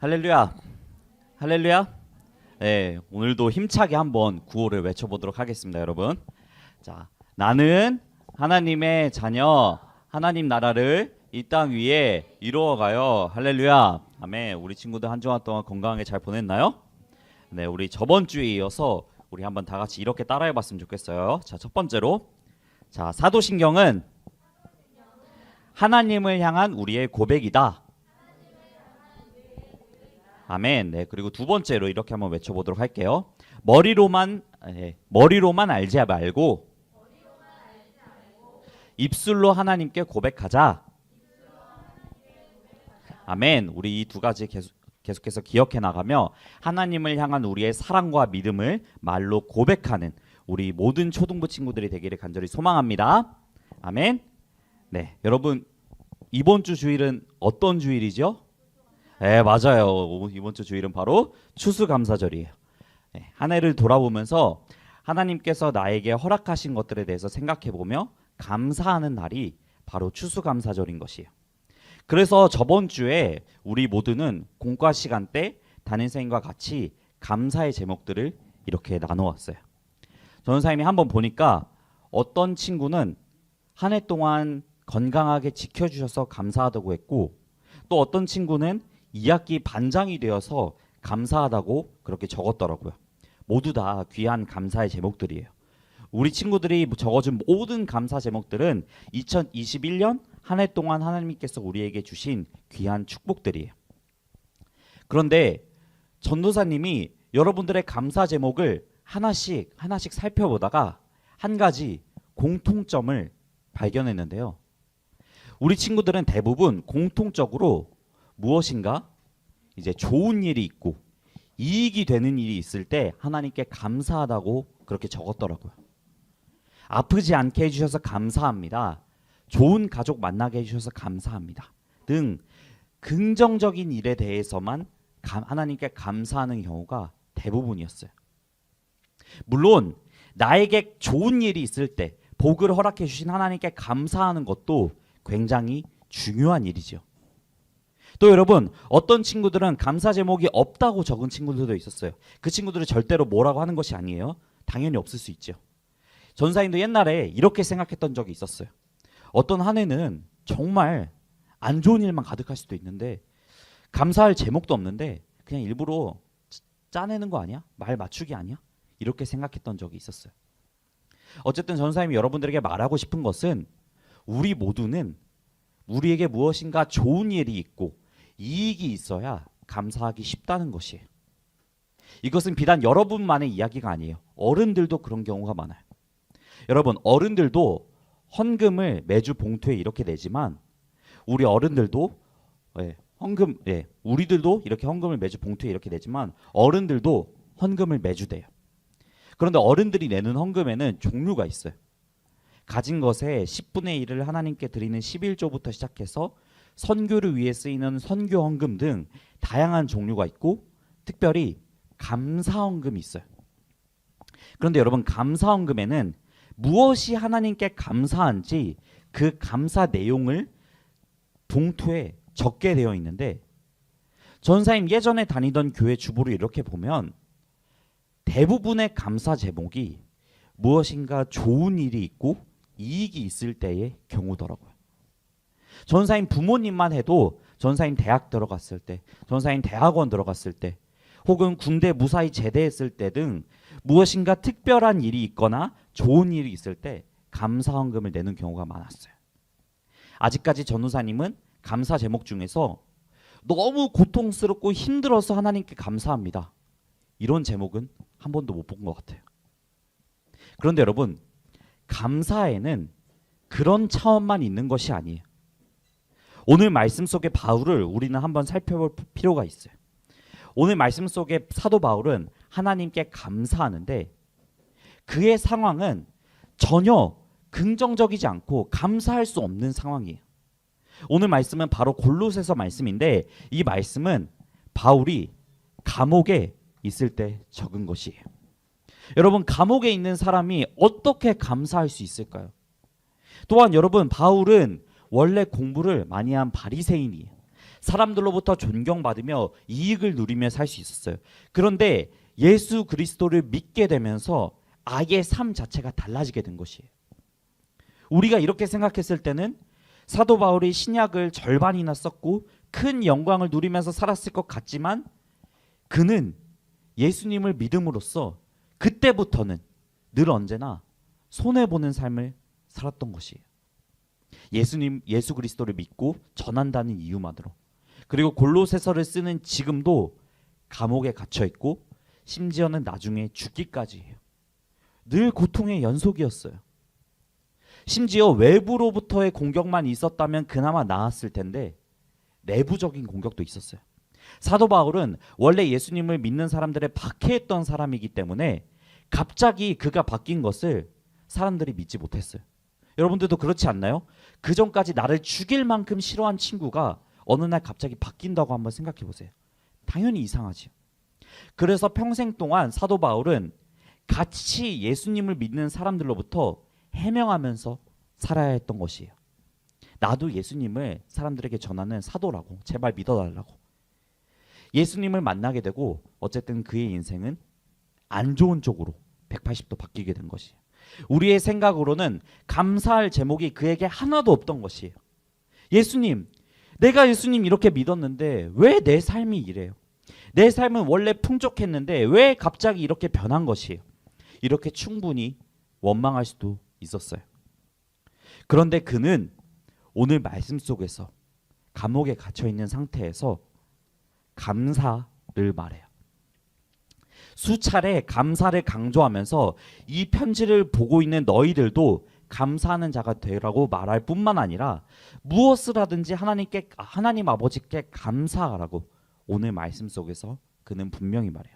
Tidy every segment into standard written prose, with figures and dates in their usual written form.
할렐루야. 할렐루야. 네, 오늘도 힘차게 한번 구호를 외쳐보도록 하겠습니다, 여러분. 자, 나는 하나님의 자녀, 하나님 나라를 이 땅 위에 이루어가요. 할렐루야. 아멘. 우리 친구들 한 주간 동안 건강하게 잘 보냈나요? 네, 우리 저번 주에 이어서 우리 한번 다 같이 이렇게 따라해봤으면 좋겠어요. 자, 첫 번째로, 자, 사도신경은 하나님을 향한 우리의 고백이다. 아멘. 네, 그리고 두 번째로 이렇게 한번 외쳐보도록 할게요. 머리로만 알지 말고 입술로 하나님께 고백하자. 아멘. 우리 이 두 가지 계속해서 기억해 나가며 하나님을 향한 우리의 사랑과 믿음을 말로 고백하는 우리 모든 초등부 친구들이 되기를 간절히 소망합니다. 아멘. 네, 여러분 이번 주 주일은 어떤 주일이죠? 네, 맞아요. 이번 주 주일은 바로 추수감사절이에요. 네, 한 해를 돌아보면서 하나님께서 나에게 허락하신 것들에 대해서 생각해보며 감사하는 날이 바로 추수감사절인 것이에요. 그래서 저번 주에 우리 모두는 공과 시간 때 담임선생님과 같이 감사의 제목들을 이렇게 나누었어요. 전사님이 한번 보니까 어떤 친구는 한 해 동안 건강하게 지켜주셔서 감사하다고 했고, 또 어떤 친구는 2학기 반장이 되어서 감사하다고 그렇게 적었더라고요. 모두 다 귀한 감사의 제목들이에요. 우리 친구들이 적어준 모든 감사 제목들은 2021년 한 해 동안 하나님께서 우리에게 주신 귀한 축복들이에요. 그런데 전도사님이 여러분들의 감사 제목을 하나씩 살펴보다가 한 가지 공통점을 발견했는데요. 우리 친구들은 대부분 공통적으로 무엇인가 이제 좋은 일이 있고 이익이 되는 일이 있을 때 하나님께 감사하다고 그렇게 적었더라고요. 아프지 않게 해주셔서 감사합니다. 좋은 가족 만나게 해주셔서 감사합니다. 등 긍정적인 일에 대해서만 하나님께 감사하는 경우가 대부분이었어요. 물론 나에게 좋은 일이 있을 때 복을 허락해 주신 하나님께 감사하는 것도 굉장히 중요한 일이죠. 또 여러분, 어떤 친구들은 감사 제목이 없다고 적은 친구들도 있었어요. 그 친구들은 절대로 뭐라고 하는 것이 아니에요. 당연히 없을 수 있죠. 전사님도 옛날에 이렇게 생각했던 적이 있었어요. 어떤 한 해는 정말 안 좋은 일만 가득할 수도 있는데 감사할 제목도 없는데 그냥 일부러 짜내는 거 아니야? 말 맞추기 아니야? 이렇게 생각했던 적이 있었어요. 어쨌든 전사님이 여러분들에게 말하고 싶은 것은 우리 모두는 우리에게 무엇인가 좋은 일이 있고 이익이 있어야 감사하기 쉽다는 것이에요. 이것은 비단 여러분만의 이야기가 아니에요. 어른들도 그런 경우가 많아요. 여러분, 어른들도 헌금을 매주 봉투에 이렇게 내지만 우리 어른들도 우리들도 이렇게 헌금을 매주 봉투에 이렇게 내지만 어른들도 헌금을 매주 내요. 그런데 어른들이 내는 헌금에는 종류가 있어요. 가진 것의 10분의 1을 하나님께 드리는 11조부터 시작해서 선교를 위해 쓰이는 선교 헌금 등 다양한 종류가 있고 특별히 감사 헌금이 있어요. 그런데 여러분, 감사 헌금에는 무엇이 하나님께 감사한지 그 감사 내용을 봉투에 적게 되어 있는데 전사님 예전에 다니던 교회 주보를 이렇게 보면 대부분의 감사 제목이 무엇인가 좋은 일이 있고 이익이 있을 때의 경우더라고요. 전사님 부모님만 해도 전사님 대학 들어갔을 때, 전사님 대학원 들어갔을 때, 혹은 군대 무사히 제대했을 때 등 무엇인가 특별한 일이 있거나 좋은 일이 있을 때 감사헌금을 내는 경우가 많았어요. 아직까지 전도사님은 감사 제목 중에서 너무 고통스럽고 힘들어서 하나님께 감사합니다. 이런 제목은 한 번도 못 본 것 같아요. 그런데 여러분, 감사에는 그런 차원만 있는 것이 아니에요. 오늘 말씀 속의 바울을 우리는 한번 살펴볼 필요가 있어요. 오늘 말씀 속의 사도 바울은 하나님께 감사하는데 그의 상황은 전혀 긍정적이지 않고 감사할 수 없는 상황이에요. 오늘 말씀은 바로 골로새서 말씀인데 이 말씀은 바울이 감옥에 있을 때 적은 것이에요. 여러분, 감옥에 있는 사람이 어떻게 감사할 수 있을까요? 또한 여러분, 바울은 원래 공부를 많이 한 바리새인이에요. 사람들로부터 존경받으며 이익을 누리며 살 수 있었어요. 그런데 예수 그리스도를 믿게 되면서 아예 삶 자체가 달라지게 된 것이에요. 우리가 이렇게 생각했을 때는 사도 바울이 신약을 절반이나 썼고 큰 영광을 누리면서 살았을 것 같지만, 그는 예수님을 믿음으로써 그때부터는 늘 언제나 손해보는 삶을 살았던 것이에요. 예수 그리스도를 믿고 전한다는 이유만으로. 그리고 골로새서를 쓰는 지금도 감옥에 갇혀 있고 심지어는 나중에 죽기까지 해요. 늘 고통의 연속이었어요. 심지어 외부로부터의 공격만 있었다면 그나마 나았을 텐데 내부적인 공격도 있었어요. 사도 바울은 원래 예수님을 믿는 사람들을 박해했던 사람이기 때문에 갑자기 그가 바뀐 것을 사람들이 믿지 못했어요. 여러분들도 그렇지 않나요? 그 전까지 나를 죽일 만큼 싫어한 친구가 어느 날 갑자기 바뀐다고 한번 생각해 보세요. 당연히 이상하지요. 그래서 평생 동안 사도 바울은 같이 예수님을 믿는 사람들로부터 해명하면서 살아야 했던 것이에요. 나도 예수님을 사람들에게 전하는 사도라고, 제발 믿어달라고. 예수님을 만나게 되고 어쨌든 그의 인생은 안 좋은 쪽으로 180도 바뀌게 된 것이에요. 우리의 생각으로는 감사할 제목이 그에게 하나도 없던 것이에요. 예수님, 내가 예수님 이렇게 믿었는데 왜 내 삶이 이래요? 내 삶은 원래 풍족했는데 왜 갑자기 이렇게 변한 것이에요? 이렇게 충분히 원망할 수도 있었어요. 그런데 그는 오늘 말씀 속에서 감옥에 갇혀 있는 상태에서 감사를 말해요. 수차례 감사를 강조하면서 이 편지를 보고 있는 너희들도 감사하는 자가 되라고 말할 뿐만 아니라 무엇을 하든지 하나님 아버지께 감사하라고 오늘 말씀 속에서 그는 분명히 말해요.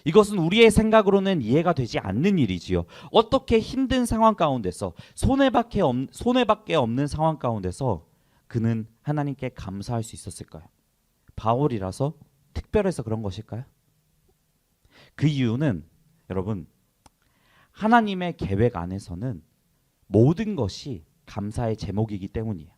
이것은 우리의 생각으로는 이해가 되지 않는 일이지요. 어떻게 힘든 상황 가운데서 손해밖에 없는 상황 가운데서 그는 하나님께 감사할 수 있었을까요? 바울이라서 특별해서 그런 것일까요? 그 이유는 여러분, 하나님의 계획 안에서는 모든 것이 감사의 제목이기 때문이에요.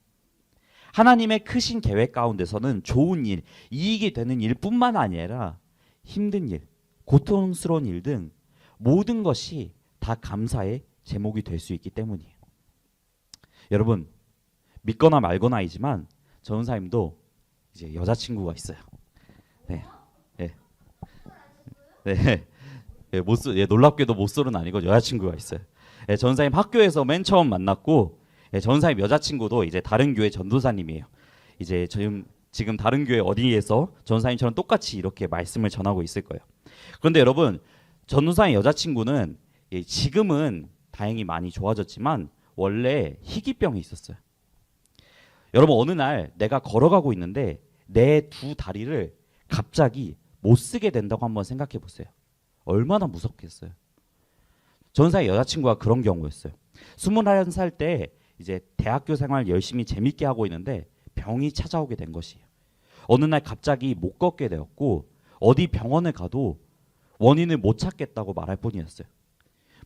하나님의 크신 계획 가운데서는 좋은 일, 이익이 되는 일뿐만 아니라 힘든 일, 고통스러운 일 등 모든 것이 다 감사의 제목이 될 수 있기 때문이에요. 여러분, 믿거나 말거나이지만 전사님도 이제 여자친구가 있어요. 네, 네, 네. 놀랍게도 모쏠은 아니고 여자친구가 있어요. 전사님 학교에서 맨 처음 만났고, 전사님 여자친구도 이제 다른 교회 전도사님이에요. 이제 지금 다른 교회 어디에서 전사님처럼 똑같이 이렇게 말씀을 전하고 있을 거예요. 그런데 여러분, 전도사의 여자친구는 지금은 다행히 많이 좋아졌지만 원래 희귀병이 있었어요. 여러분, 어느 날 내가 걸어가고 있는데 내 두 다리를 갑자기 못 쓰게 된다고 한번 생각해 보세요. 얼마나 무섭겠어요. 전사의 여자친구가 그런 경우였어요. 21살 때 이제 대학교 생활 열심히 재밌게 하고 있는데 병이 찾아오게 된 것이에요. 어느 날 갑자기 못 걷게 되었고 어디 병원을 가도 원인을 못 찾겠다고 말할 뿐이었어요.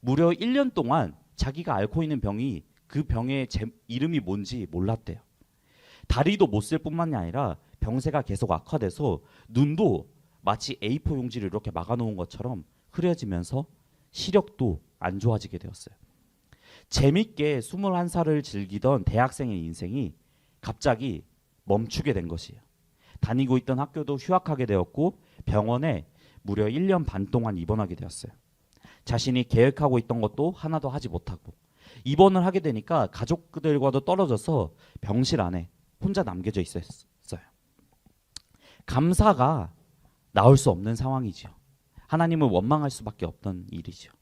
무려 1년 동안 자기가 앓고 있는 병이 그 병의 이름이 뭔지 몰랐대요. 다리도 못 쓸 뿐만이 아니라 병세가 계속 악화돼서 눈도 마치 A4 용지를 이렇게 막아놓은 것처럼 흐려지면서 시력도 안 좋아지게 되었어요. 재밌게 21살을 즐기던 대학생의 인생이 갑자기 멈추게 된 것이에요. 다니고 있던 학교도 휴학하게 되었고 병원에 무려 1년 반 동안 입원하게 되었어요. 자신이 계획하고 있던 것도 하나도 하지 못하고 입원을 하게 되니까 가족들과도 떨어져서 병실 안에 혼자 남겨져 있었어요. 감사가 나올 수 없는 상황이죠. 하나님을 원망할 수밖에 없던 일이죠.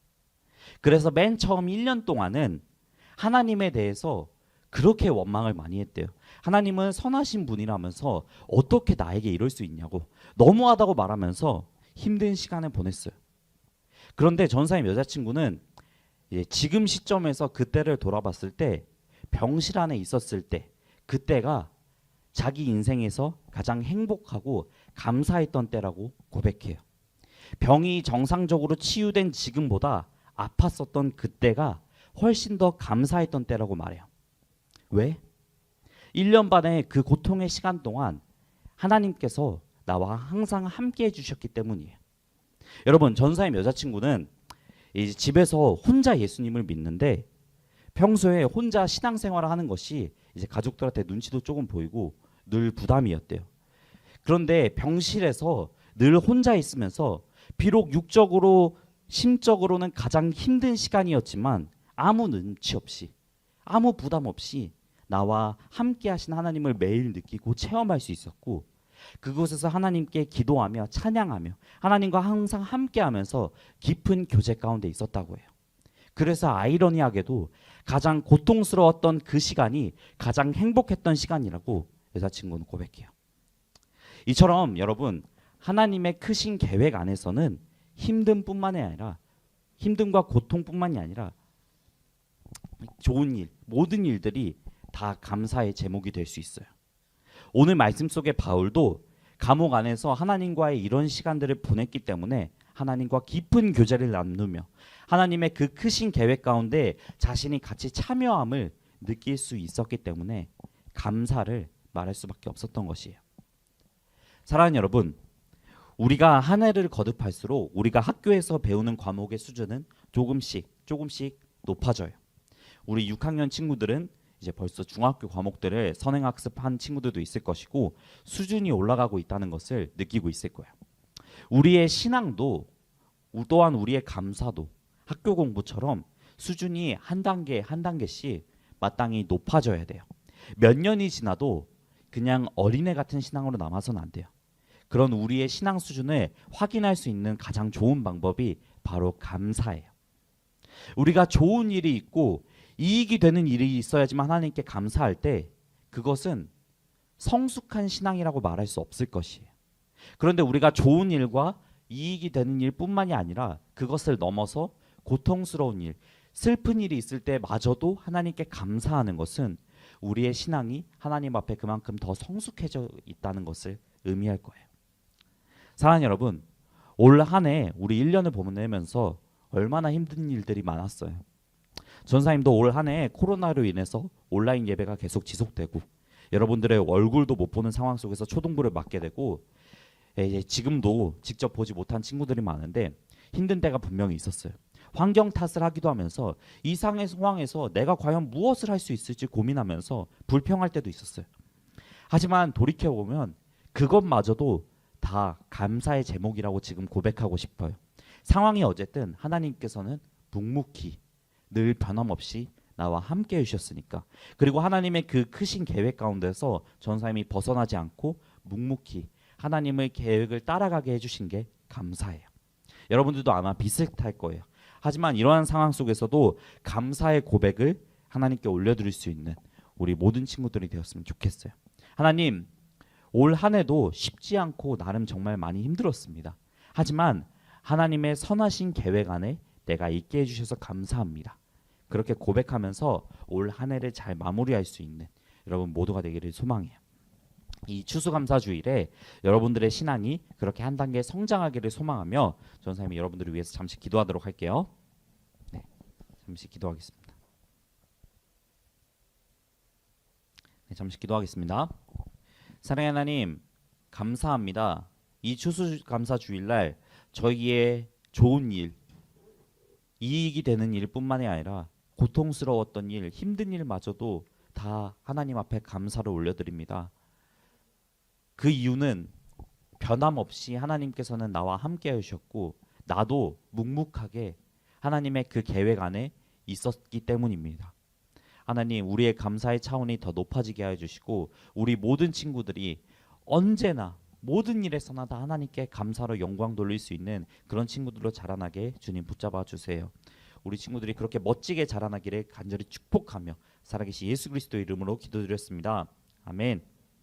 그래서 맨 처음 1년 동안은 하나님에 대해서 그렇게 원망을 많이 했대요. 하나님은 선하신 분이라면서 어떻게 나에게 이럴 수 있냐고 너무하다고 말하면서 힘든 시간을 보냈어요. 그런데 전사님 여자친구는 지금 시점에서 그때를 돌아봤을 때 병실 안에 있었을 때 그때가 자기 인생에서 가장 행복하고 감사했던 때라고 고백해요. 병이 정상적으로 치유된 지금보다 아팠었던 그때가 훨씬 더 감사했던 때라고 말해요. 왜? 1년 반의 그 고통의 시간 동안 하나님께서 나와 항상 함께 해주셨기 때문이에요. 여러분, 전사님 여자친구는 이제 집에서 혼자 예수님을 믿는데 평소에 혼자 신앙생활을 하는 것이 이제 가족들한테 눈치도 조금 보이고 늘 부담이었대요. 그런데 병실에서 늘 혼자 있으면서 비록 육적으로 심적으로는 가장 힘든 시간이었지만 아무 눈치 없이 아무 부담 없이 나와 함께 하신 하나님을 매일 느끼고 체험할 수 있었고, 그곳에서 하나님께 기도하며 찬양하며 하나님과 항상 함께하면서 깊은 교제 가운데 있었다고 해요. 그래서 아이러니하게도 가장 고통스러웠던 그 시간이 가장 행복했던 시간이라고 여자친구는 고백해요. 이처럼 여러분, 하나님의 크신 계획 안에서는 힘듦뿐만이 아니라 힘듦과 고통뿐만이 아니라 좋은 일, 모든 일들이 다 감사의 제목이 될 수 있어요. 오늘 말씀 속의 바울도 감옥 안에서 하나님과의 이런 시간들을 보냈기 때문에 하나님과 깊은 교제를 나누며 하나님의 그 크신 계획 가운데 자신이 같이 참여함을 느낄 수 있었기 때문에 감사를 말할 수밖에 없었던 것이에요. 사랑하는 여러분, 우리가 한 해를 거듭할수록 우리가 학교에서 배우는 과목의 수준은 조금씩 높아져요. 우리 6학년 친구들은 이제 벌써 중학교 과목들을 선행학습한 친구들도 있을 것이고 수준이 올라가고 있다는 것을 느끼고 있을 거예요. 우리의 신앙도 또한 우리의 감사도 학교 공부처럼 수준이 한 단계씩 마땅히 높아져야 돼요. 몇 년이 지나도 그냥 어린애 같은 신앙으로 남아서는 안 돼요. 그런 우리의 신앙 수준을 확인할 수 있는 가장 좋은 방법이 바로 감사예요. 우리가 좋은 일이 있고 이익이 되는 일이 있어야지만 하나님께 감사할 때 그것은 성숙한 신앙이라고 말할 수 없을 것이에요. 그런데 우리가 좋은 일과 이익이 되는 일뿐만이 아니라 그것을 넘어서 고통스러운 일, 슬픈 일이 있을 때마저도 하나님께 감사하는 것은 우리의 신앙이 하나님 앞에 그만큼 더 성숙해져 있다는 것을 의미할 거예요. 사랑하는 여러분, 올 한 해 우리 1년을 보내면서 얼마나 힘든 일들이 많았어요. 전사님도 올 한 해 코로나로 인해서 온라인 예배가 계속 지속되고 여러분들의 얼굴도 못 보는 상황 속에서 초등부를 맡게 되고 지금도 직접 보지 못한 친구들이 많은데 힘든 때가 분명히 있었어요. 환경 탓을 하기도 하면서 이상의 상황에서 내가 과연 무엇을 할 수 있을지 고민하면서 불평할 때도 있었어요. 하지만 돌이켜보면 그것마저도 다 감사의 제목이라고 지금 고백하고 싶어요. 상황이 어쨌든 하나님께서는 묵묵히 늘 변함없이 나와 함께 해주셨으니까, 그리고 하나님의 그 크신 계획 가운데서 전사님이 벗어나지 않고 묵묵히 하나님의 계획을 따라가게 해주신 게 감사해요. 여러분들도 아마 비슷할 거예요. 하지만 이러한 상황 속에서도 감사의 고백을 하나님께 올려드릴 수 있는 우리 모든 친구들이 되었으면 좋겠어요. 하나님, 올 한 해도 쉽지 않고 나름 정말 많이 힘들었습니다. 하지만 하나님의 선하신 계획 안에 내가 있게 해주셔서 감사합니다. 그렇게 고백하면서 올 한 해를 잘 마무리할 수 있는 여러분 모두가 되기를 소망해요. 이 추수감사주일에 여러분들의 신앙이 그렇게 한 단계 성장하기를 소망하며 전사님이 여러분들을 위해서 잠시 기도하도록 할게요. 네, 잠시 기도하겠습니다. 네, 잠시 기도하겠습니다. 사랑의 하나님, 감사합니다. 이 추수감사주일날 저희의 좋은 일, 이익이 되는 일뿐만이 아니라 고통스러웠던 일, 힘든 일마저도 다 하나님 앞에 감사를 올려드립니다. 그 이유는 변함없이 하나님께서는 나와 함께 해주셨고 나도 묵묵하게 하나님의 그 계획 안에 있었기 때문입니다. 하나님, 우리의 감사의 차원이 더 높아지게 해주시고 우리 모든 친구들이 언제나 모든 일에서나 다 하나님께 감사로 영광 돌릴 수 있는 그런 친구들로 자라나게 주님 붙잡아 주세요. 우리 친구들이 그렇게 멋지게 자라나기를 간절히 축복하며 살아계신 예수 그리스도의 이름으로 기도드렸습니다. 아멘.